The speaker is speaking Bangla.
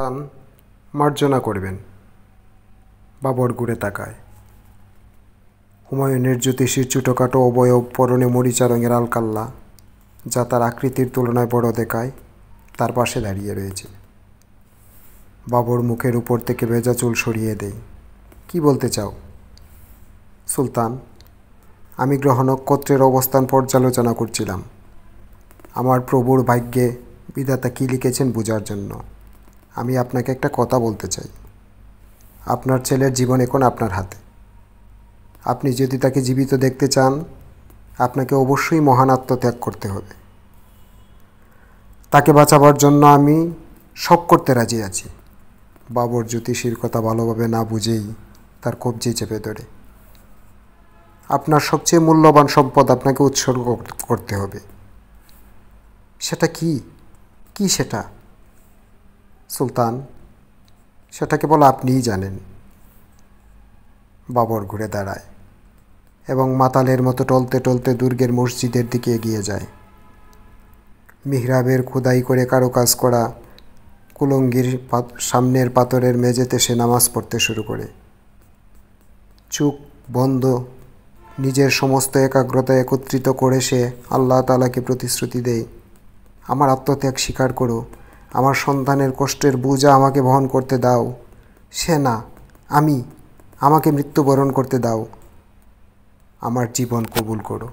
খান মার্জনা করবেন। বাবর ঘুরে তাকায়। হুমায়ুনের জ্যোতিষীর ছোটোখাটো অবয়ব, পরনে মরিচা রঙের আলকাল্লা, যা তার আকৃতির তুলনায় বড় দেখায়, তার পাশে দাঁড়িয়ে রয়েছে। বাবর মুখের উপর থেকে ভেজা চুল সরিয়ে দেয়। কি বলতে চাও? সুলতান, আমি গ্রহ নক্ষত্রের অবস্থান পর্যালোচনা করছিলাম। আমার প্রভুর ভাগ্যে বিধাতা কী লিখেছেন বোঝার জন্য। আমি আপনাকে একটা কথা বলতে চাই। আপনার ছেলের জীবন এখন আপনার হাতে। আপনি যদি তাকে জীবিত দেখতে চান, আপনাকে অবশ্যই মহান আত্মত্যাগ করতে হবে। তাকে বাঁচাবার জন্য আমি সব করতে রাজি আছি। বাবর জ্যোতিষীর কথা ভালোভাবে না বুঝেই তার কবজি চেপে ধরে। আপনার সবচেয়ে মূল্যবান সম্পদ আপনাকে উৎসর্গ করতে হবে। সেটা কি? কি সেটা? সুলতান, সেটা কেবল আপনিই জানেন। বাবর ঘুরে দাঁড়ায় এবং মাতালের মতো টলতে টলতে দুর্গের মসজিদের দিকে এগিয়ে যায়। মিহরাবের খোদাই করে কারুকাজ করা কুলঙ্গির সামনের পাথরের মেঝেতে সে নামাজ পড়তে শুরু করে। চোখ বন্ধ, নিজের সমস্ত একাগ্রতা একত্রিত করে সে আল্লাহ তাআলাকে প্রতিশ্রুতি দেয়, আমার আত্মত্যাগ স্বীকার করো, আমার সন্তানের কষ্টের বোঝা আমাকে বহন করতে দাও। সে না, আমাকে মৃত্যুবরণ করতে দাও, আমার জীবন কবুল করো।